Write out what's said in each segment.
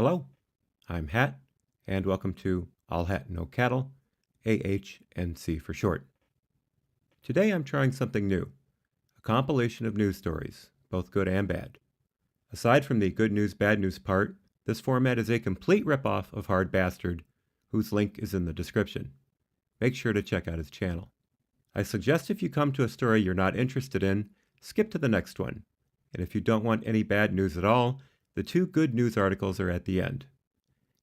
Hello, I'm Hat, and welcome to All Hat No Cattle, AHNC for short. Today I'm trying something new, a compilation of news stories, both good and bad. Aside from the good news, bad news part, this format is a complete ripoff of Hard Bastard, whose link is in the description. Make sure to check out his channel. I suggest if you come to a story you're not interested in, skip to the next one. And if you don't want any bad news at all, the two good news articles are at the end.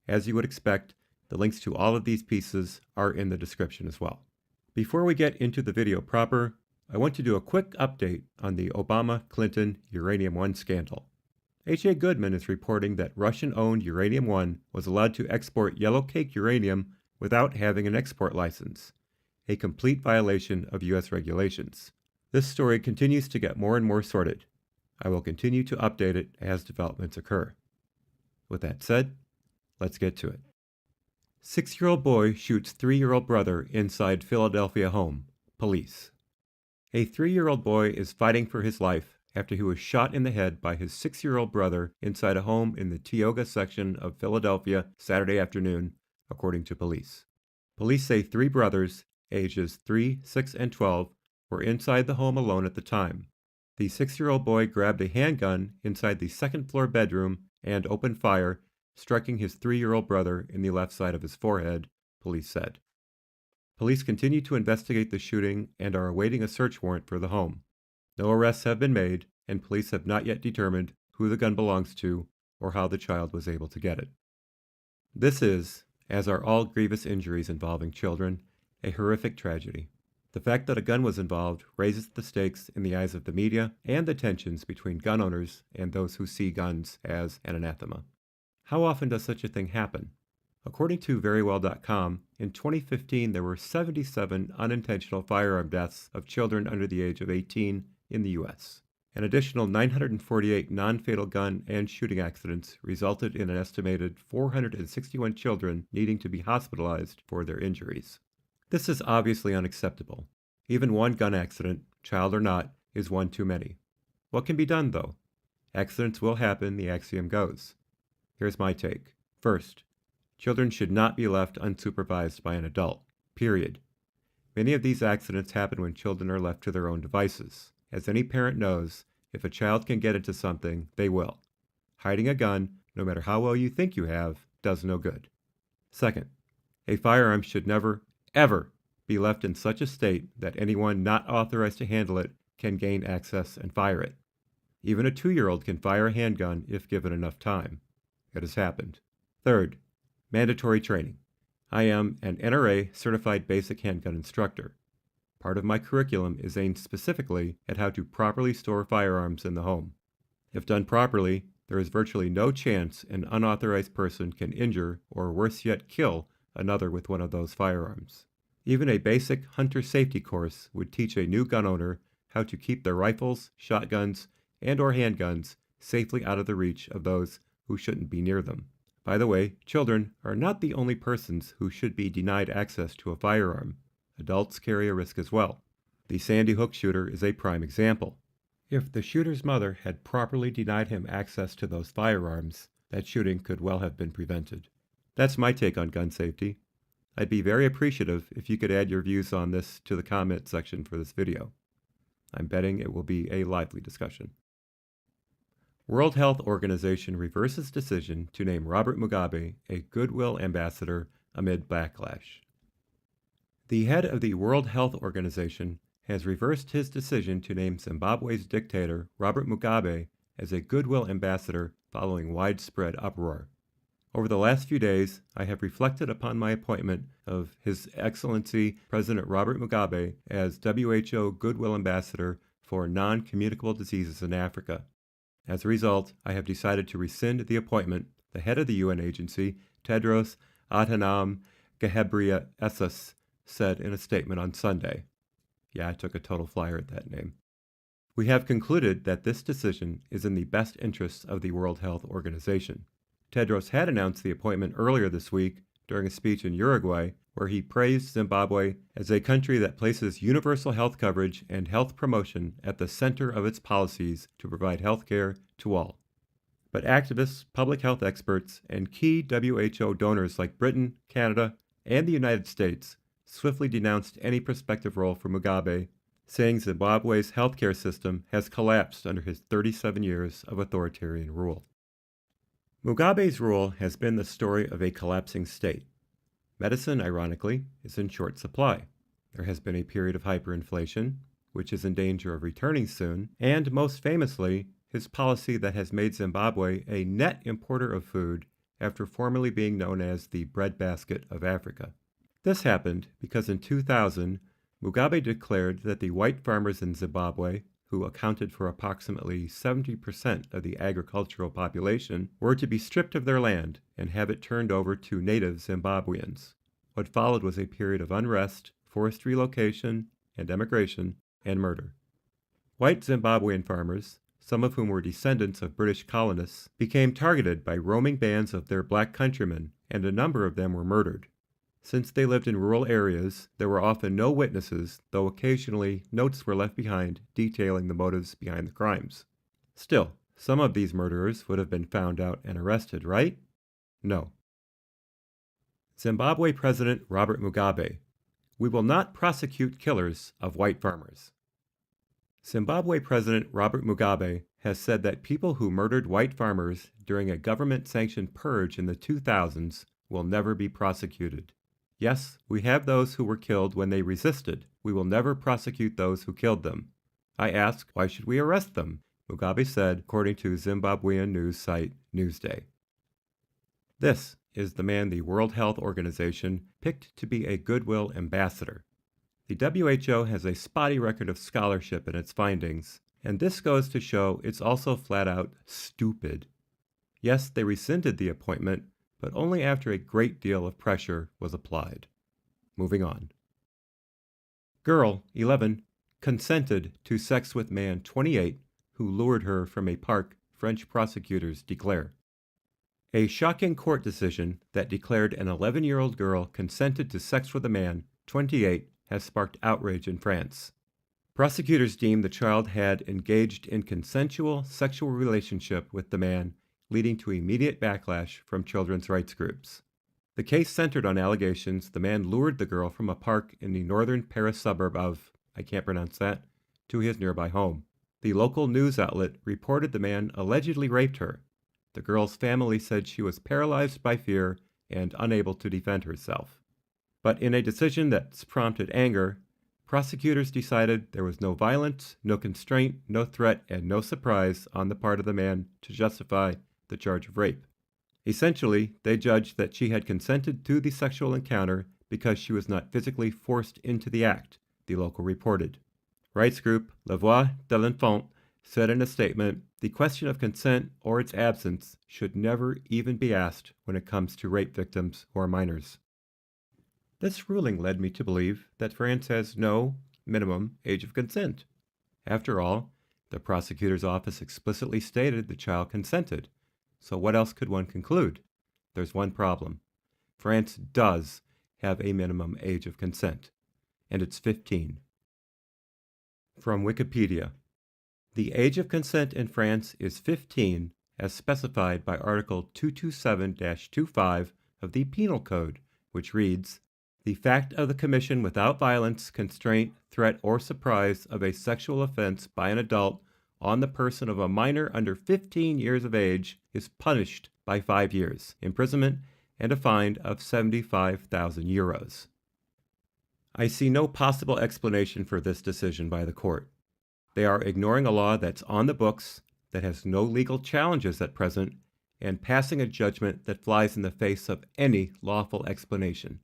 As you would expect, the links to all of these pieces are in the description as well. Before we get into the video proper, I want to do a quick update on the Obama-Clinton Uranium One scandal. H.A. Goodman is reporting that Russian-owned Uranium One was allowed to export yellowcake uranium without having an export license, a complete violation of U.S. regulations. This story continues to get more and more sorted. I will continue to update it as developments occur. With that said, let's get to it. 6-year-old boy shoots 3-year-old brother inside Philadelphia home. Police. A 3-year-old boy is fighting for his life after he was shot in the head by his 6-year-old brother inside a home in the Tioga section of Philadelphia Saturday afternoon, according to police. Police say 3 brothers, ages 3, 6, and 12, were inside the home alone at the time. The 6-year-old boy grabbed a handgun inside the second-floor bedroom and opened fire, striking his 3-year-old brother in the left side of his forehead, police said. Police continue to investigate the shooting and are awaiting a search warrant for the home. No arrests have been made, and police have not yet determined who the gun belongs to or how the child was able to get it. This is, as are all grievous injuries involving children, a horrific tragedy. The fact that a gun was involved raises the stakes in the eyes of the media and the tensions between gun owners and those who see guns as an anathema. How often does such a thing happen? According to verywell.com, in 2015 there were 77 unintentional firearm deaths of children under the age of 18 in the U.S. An additional 948 non-fatal gun and shooting accidents resulted in an estimated 461 children needing to be hospitalized for their injuries. This is obviously unacceptable. Even one gun accident, child or not, is one too many. What can be done, though? Accidents will happen, the axiom goes. Here's my take. First, children should not be left unsupervised by an adult, period. Many of these accidents happen when children are left to their own devices. As any parent knows, if a child can get into something, they will. Hiding a gun, no matter how well you think you have, does no good. Second, a firearm should never, ever be left in such a state that anyone not authorized to handle it can gain access and fire it. Even a 2-year-old can fire a handgun if given enough time. It has happened. Third, mandatory training. I am an NRA certified basic handgun instructor. Part of my curriculum is aimed specifically at how to properly store firearms in the home. If done properly, there is virtually no chance an unauthorized person can injure or worse yet kill another with one of those firearms. Even a basic hunter safety course would teach a new gun owner how to keep their rifles, shotguns, and/or handguns safely out of the reach of those who shouldn't be near them. By the way, children are not the only persons who should be denied access to a firearm. Adults carry a risk as well. The Sandy Hook shooter is a prime example. If the shooter's mother had properly denied him access to those firearms, that shooting could well have been prevented. That's my take on gun safety. I'd be very appreciative if you could add your views on this to the comment section for this video. I'm betting it will be a lively discussion. World Health Organization reverses decision to name Robert Mugabe a Goodwill Ambassador amid backlash. The head of the World Health Organization has reversed his decision to name Zimbabwe's dictator, Robert Mugabe, as a Goodwill Ambassador following widespread uproar. Over the last few days, I have reflected upon my appointment of His Excellency President Robert Mugabe as WHO Goodwill Ambassador for Non-Communicable Diseases in Africa. As a result, I have decided to rescind the appointment, the head of the UN agency, Tedros Adhanom Ghebreyesus, said in a statement on Sunday. Yeah, I took a total flyer at that name. We have concluded that this decision is in the best interests of the World Health Organization. Tedros had announced the appointment earlier this week during a speech in Uruguay, where he praised Zimbabwe as a country that places universal health coverage and health promotion at the center of its policies to provide health care to all. But activists, public health experts, and key WHO donors like Britain, Canada, and the United States swiftly denounced any prospective role for Mugabe, saying Zimbabwe's healthcare system has collapsed under his 37 years of authoritarian rule. Mugabe's rule has been the story of a collapsing state. Medicine, ironically, is in short supply. There has been a period of hyperinflation, which is in danger of returning soon, and most famously, his policy that has made Zimbabwe a net importer of food after formerly being known as the breadbasket of Africa. This happened because in 2000, Mugabe declared that the white farmers in Zimbabwe, who accounted for approximately 70% of the agricultural population, were to be stripped of their land and have it turned over to native Zimbabweans. What followed was a period of unrest, forced relocation and emigration, and murder. White Zimbabwean farmers, some of whom were descendants of British colonists, became targeted by roaming bands of their black countrymen, and a number of them were murdered. Since they lived in rural areas, there were often no witnesses, though occasionally notes were left behind detailing the motives behind the crimes. Still, some of these murderers would have been found out and arrested, right? No. Zimbabwe President Robert Mugabe. We will not prosecute killers of white farmers. Zimbabwe President Robert Mugabe has said that people who murdered white farmers during a government-sanctioned purge in the 2000s will never be prosecuted. Yes, we have those who were killed when they resisted. We will never prosecute those who killed them. I ask, why should we arrest them? Mugabe said, according to Zimbabwean news site Newsday. This is the man the World Health Organization picked to be a goodwill ambassador. The WHO has a spotty record of scholarship in its findings, and this goes to show it's also flat out stupid. Yes, they rescinded the appointment, but only after a great deal of pressure was applied. Moving on. Girl, 11, consented to sex with man, 28, who lured her from a park, French prosecutors declare. A shocking court decision that declared an 11-year-old girl consented to sex with a man, 28, has sparked outrage in France. Prosecutors deem the child had engaged in consensual sexual relationship with the man, leading to immediate backlash from children's rights groups. The case centered on allegations the man lured the girl from a park in the northern Paris suburb of, I can't pronounce that, to his nearby home. The local news outlet reported the man allegedly raped her. The girl's family said she was paralyzed by fear and unable to defend herself. But in a decision that's prompted anger, prosecutors decided there was no violence, no constraint, no threat, and no surprise on the part of the man to justify the charge of rape. Essentially, they judged that she had consented to the sexual encounter because she was not physically forced into the act, the local reported. Rights group La Voix de l'Enfant said in a statement, the question of consent or its absence should never even be asked when it comes to rape victims or minors. This ruling led me to believe that France has no minimum age of consent. After all, the prosecutor's office explicitly stated the child consented. So what else could one conclude? There's one problem. France does have a minimum age of consent, and it's 15. From Wikipedia. The age of consent in France is 15 as specified by Article 227-25 of the Penal Code, which reads, the fact of the commission without violence, constraint, threat, or surprise of a sexual offense by an adult on the person of a minor under 15 years of age is punished by 5 years imprisonment and a fine of 75,000 euros. I see no possible explanation for this decision by the court. They are ignoring a law that's on the books, that has no legal challenges at present, and passing a judgment that flies in the face of any lawful explanation.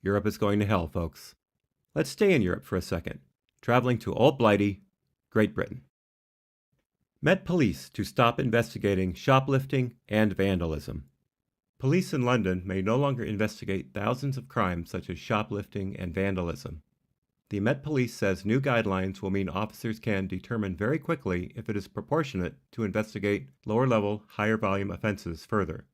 Europe is going to hell, folks. Let's stay in Europe for a second, traveling to Old Blighty, Great Britain. Met police to stop investigating shoplifting and vandalism. Police in London may no longer investigate thousands of crimes such as shoplifting and vandalism. The Met Police says new guidelines will mean officers can determine very quickly if it is proportionate to investigate lower-level, higher-volume offenses further.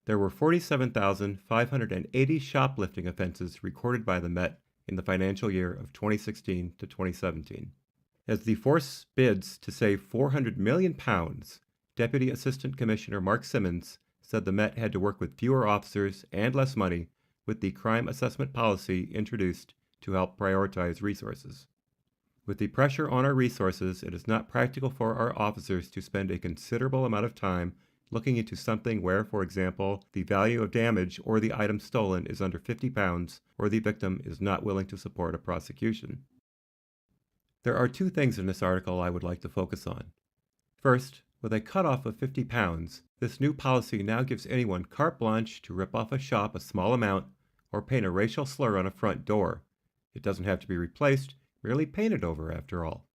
There were 47,580 shoplifting offenses recorded by the Met in the financial year of 2016 to 2017. As the force bids to save £400 million, Deputy Assistant Commissioner Mark Simmons said the Met had to work with fewer officers and less money with the crime assessment policy introduced to help prioritize resources. With the pressure on our resources, it is not practical for our officers to spend a considerable amount of time looking into something where, for example, the value of damage or the item stolen is under 50 pounds or the victim is not willing to support a prosecution. There are two things in this article I would like to focus on. First, with a cutoff of 50 pounds, this new policy now gives anyone carte blanche to rip off a shop a small amount or paint a racial slur on a front door. It doesn't have to be replaced, merely painted over after all.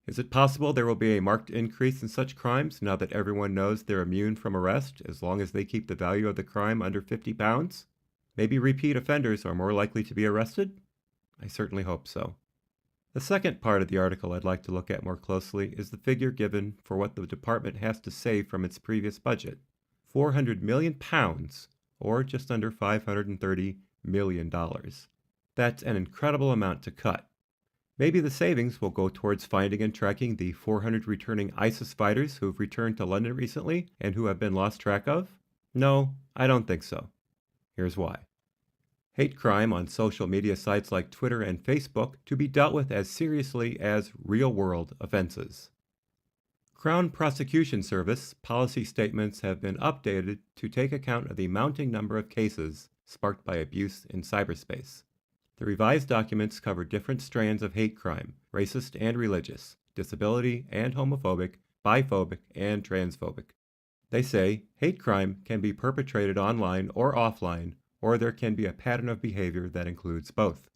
Is it possible there will be a marked increase in such crimes now that everyone knows they're immune from arrest as long as they keep the value of the crime under 50 pounds? Maybe repeat offenders are more likely to be arrested? I certainly hope so. The second part of the article I'd like to look at more closely is the figure given for what the department has to save from its previous budget. 400 million pounds, or just under $530 million. That's an incredible amount to cut. Maybe the savings will go towards finding and tracking the 400 returning ISIS fighters who have returned to London recently and who have been lost track of? No, I don't think so. Here's why. Hate crime on social media sites like Twitter and Facebook to be dealt with as seriously as real-world offenses. Crown Prosecution Service policy statements have been updated to take account of the mounting number of cases sparked by abuse in cyberspace. The revised documents cover different strands of hate crime, racist and religious, disability and homophobic, biphobic and transphobic. They say hate crime can be perpetrated online or offline, or there can be a pattern of behavior that includes both.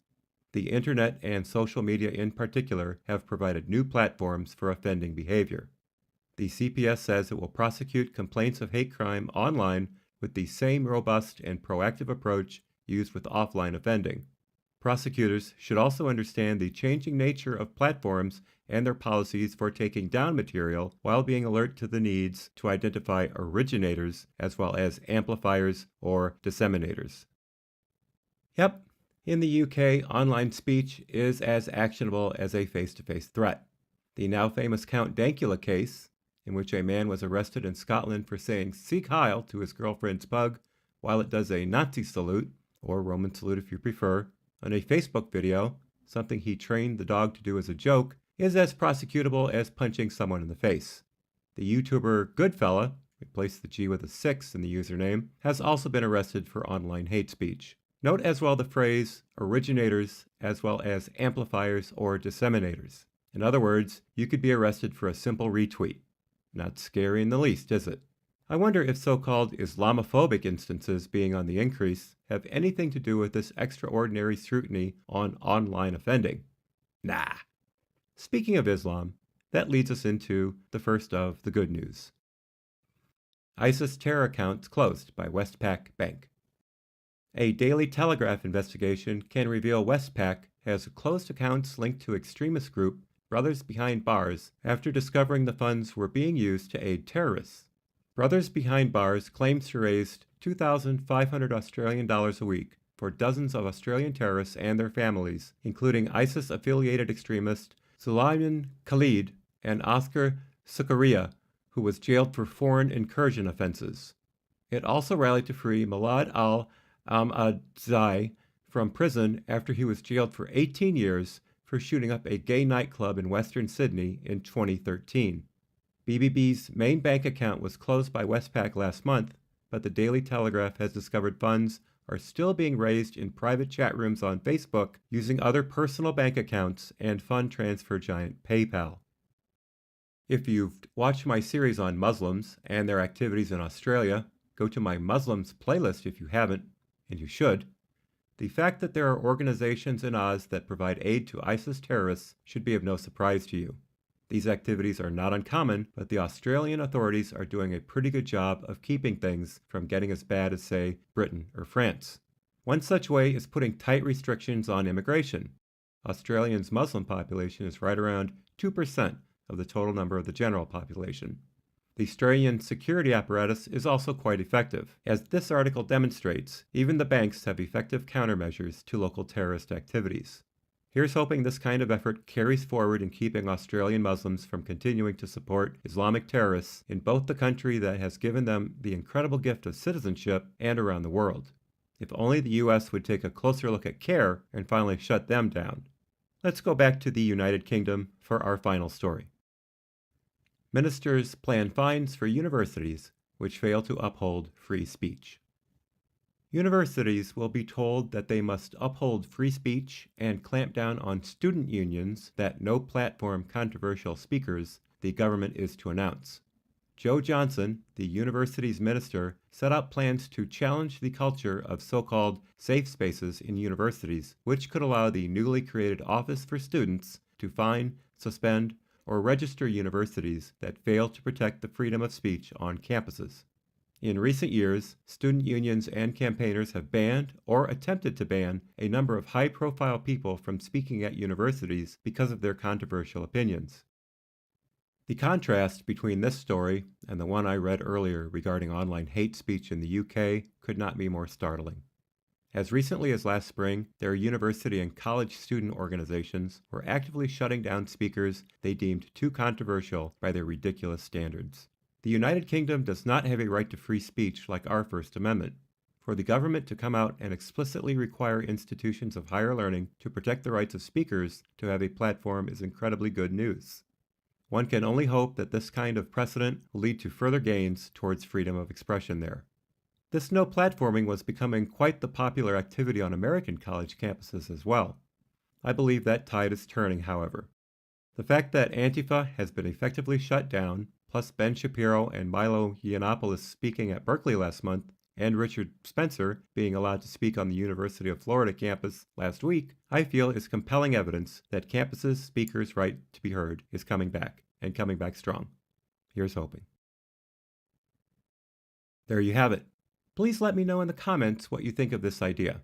The internet and social media in particular have provided new platforms for offending behavior. The CPS says it will prosecute complaints of hate crime online with the same robust and proactive approach used with offline offending. Prosecutors should also understand the changing nature of platforms and their policies for taking down material while being alert to the needs to identify originators as well as amplifiers or disseminators. Yep, in the UK, online speech is as actionable as a face-to-face threat. The now famous Count Dankula case, in which a man was arrested in Scotland for saying "Sieg Heil" to his girlfriend's pug while it does a Nazi salute, or Roman salute if you prefer, on a Facebook video, something he trained the dog to do as a joke, is as prosecutable as punching someone in the face. The YouTuber Goodfella, replace the G with a 6 in the username, has also been arrested for online hate speech. Note as well the phrase originators as well as amplifiers or disseminators. In other words, you could be arrested for a simple retweet. Not scary in the least, is it? I wonder if so-called Islamophobic instances being on the increase have anything to do with this extraordinary scrutiny on online offending. Nah. Speaking of Islam, that leads us into the first of the good news. ISIS terror accounts closed by Westpac Bank. A Daily Telegraph investigation can reveal Westpac has closed accounts linked to extremist group Brothers Behind Bars after discovering the funds were being used to aid terrorists. Brothers Behind Bars claims to raise $2,500 Australian dollars a week for dozens of Australian terrorists and their families, including ISIS-affiliated extremist Sulaiman Khalid and Oscar Sukaria, who was jailed for foreign incursion offenses. It also rallied to free Malad al-ahmadzai from prison after he was jailed for 18 years for shooting up a gay nightclub in Western Sydney in 2013. BBB's main bank account was closed by Westpac last month, but the Daily Telegraph has discovered funds are still being raised in private chat rooms on Facebook using other personal bank accounts and fund transfer giant PayPal. If you've watched my series on Muslims and their activities in Australia, go to my Muslims playlist if you haven't, and you should. The fact that there are organizations in Oz that provide aid to ISIS terrorists should be of no surprise to you. These activities are not uncommon, but the Australian authorities are doing a pretty good job of keeping things from getting as bad as, say, Britain or France. One such way is putting tight restrictions on immigration. Australia's Muslim population is right around 2% of the total number of the general population. The Australian security apparatus is also quite effective. As this article demonstrates, even the banks have effective countermeasures to local terrorist activities. Here's hoping this kind of effort carries forward in keeping Australian Muslims from continuing to support Islamic terrorists in both the country that has given them the incredible gift of citizenship and around the world. If only the US would take a closer look at CARE and finally shut them down. Let's go back to the United Kingdom for our final story. Ministers plan fines for universities which fail to uphold free speech. Universities will be told that they must uphold free speech and clamp down on student unions that no-platform controversial speakers the government is to announce. Joe Johnson, the university's minister, set out plans to challenge the culture of so-called safe spaces in universities, which could allow the newly created Office for Students to fine, suspend, or register universities that fail to protect the freedom of speech on campuses. In recent years, student unions and campaigners have banned or attempted to ban a number of high-profile people from speaking at universities because of their controversial opinions. The contrast between this story and the one I read earlier regarding online hate speech in the UK could not be more startling. As recently as last spring, their university and college student organizations were actively shutting down speakers they deemed too controversial by their ridiculous standards. The United Kingdom does not have a right to free speech like our First Amendment. For the government to come out and explicitly require institutions of higher learning to protect the rights of speakers to have a platform is incredibly good news. One can only hope that this kind of precedent will lead to further gains towards freedom of expression there. This no platforming was becoming quite the popular activity on American college campuses as well. I believe that tide is turning, however. The fact that Antifa has been effectively shut down, plus Ben Shapiro and Milo Yiannopoulos speaking at Berkeley last month, and Richard Spencer being allowed to speak on the University of Florida campus last week, I feel is compelling evidence that campuses' speakers' right to be heard is coming back, and coming back strong. Here's hoping. There you have it. Please let me know in the comments what you think of this idea.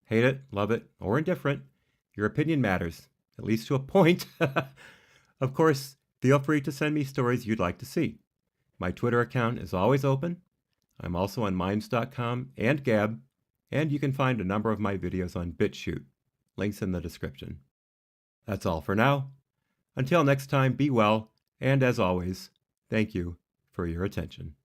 Hate it, love it, or indifferent, your opinion matters, at least to a point. Of course, feel free to send me stories you'd like to see. My Twitter account is always open. I'm also on Minds.com and Gab, and you can find a number of my videos on BitChute. Links in the description. That's all for now. Until next time, be well, and as always, thank you for your attention.